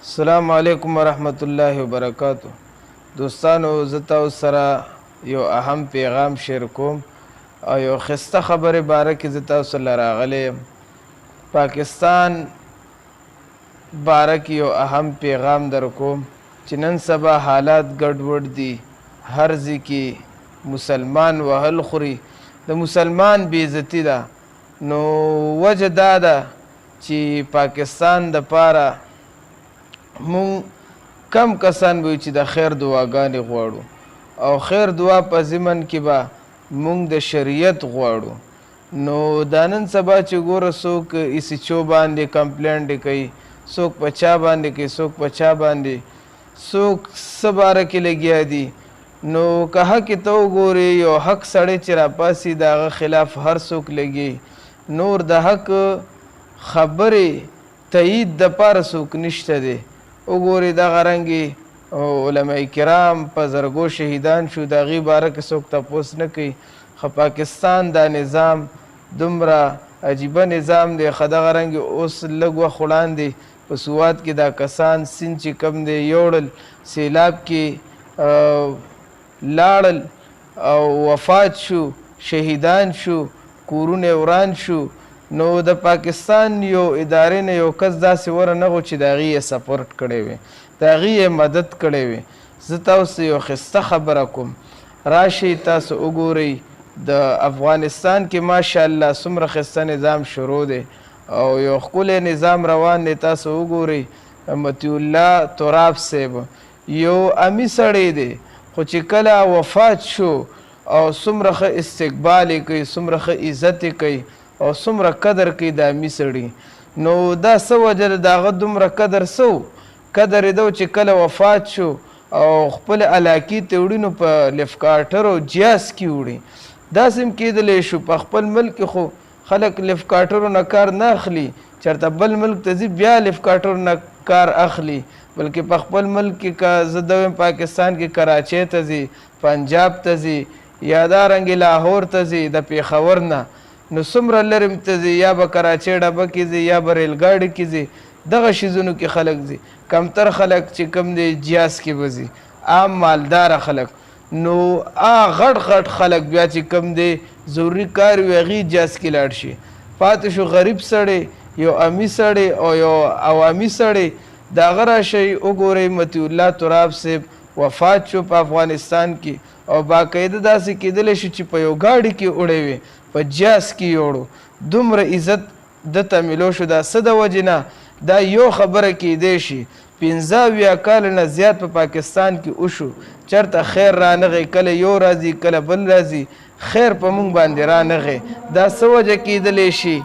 السلام علیکم ورحمت الله وبرکاتو. دوستانو زه تاسو سره یو اهم پیغام شیر کوم او یو خسته خبره باره کې زه تاسو سره راغلی یم. پاکستان باره کې یو اهم پیغام در کوم چې نن سبا حالات ګډوډ دي. هر ځای کې مسلمان وهل خوري، د مسلمان بېعزتي ده. نو وجه دا ده چې پاکستان دپاره مونږ کم کسان به چې د خیر دعاګانې غواړو او خیر دعا په ضمن کې به مونږ د شریعت غواړو. نو دا نن سبا چې ګوره څوک ایسیچو باندې کمپلینټ کوي، څوک په چا باندې کوي، څوک په چا باندې، څوک څه باره کې لګیا دي. نو که حق ته وګورې یو حق سړی چې راپاسي د هغه خلاف هر څوک لګي. نور د حق خبرې تایید دپاره څوک نشته دی. وګورئ دغه رنګې علماء کرام په زرګو شهیدان شو، د هغې باره کې څوک تپوس نه کوي. خو پاکستان دا نظام دومره عجیبه نظام دی. ښه دغه رنګې اوس لږ وخت وړاندې په سوات کې دا کسان سیند چې کوم دی یوړل، سیلاب کې لاړل او وفات شو، شهیدان شو، کورونه وران شو. نو د پاکستان یو ادارې نه یو کس داسې ورنغو چې د هغې یې سپورټ کړی وي، د هغې یې مدد کړی وي. زه تاسو یو خسته خبره کوم، راشئ تاسو وګورئ د افغانستان کې ماشاءالله څومره خسته نظام شروع دی او یو ښکلی نظام روان دی. تاسو وګورئ مطیع الله تراب صاحب یو امي سړی دی، خو چې کله وفات شو او څومره ښه استقبال یې کوي، څومره ښه عزت یې کوي او څومره قدر کوي د امي سړي. نو دا څه وجه ده د هغه دومره قدر څه قدر یې ده چې کله وفات شو او خپل علاقې ته وړي نو په لفکاټر او جیاز کې وړي. داسې هم کېدلی شو په خپل ملک خو خلک لفکاټرو نه کار نه اخلي، چېرته بل ملک ته ځي بیا لفکاټرو نه کار اخلي، بلکې په خپل ملک کې که زه د وایم پاکستان کې کراچۍ ته ځي، پنجاب ته ځي، یا دارنګې لاهور ته ځي د پېښور نه. نو څومره لرې ته ځي، یا به کراچۍ ډبه کې ځي یا به ریل ګاډي کې ځي، دغه شیزونو کې خلک ځي. کمتر خلک چې کوم دی جیاز کې به ځي، عام مالداره خلک. نو غټ غټ خلک بیا چې کوم دی ضروري کار وي هغې جیاز کې لاړ شي. پاتې شو غریب سړی، یو امي سړی او یو عوامي سړی. د هغه راشئ وګورئ مطیع الله تراب صاحب وفات شو په افغانستان کې او باقاعده داسې کېدلی شي چې په یو ګاډي کې وړی وي، په جاز کې یوړو. دومره عزت دته میلو شو. دا څه د وجې نه؟ دا یو خبره کیدی شي 15 کال نه زیات په پاکستان کې وشو، چېرته خیر رانغی، کله یو راځي کله بل راځي، خیر په موږ باندې رانغی. دا څه وجه کیدلی شي؟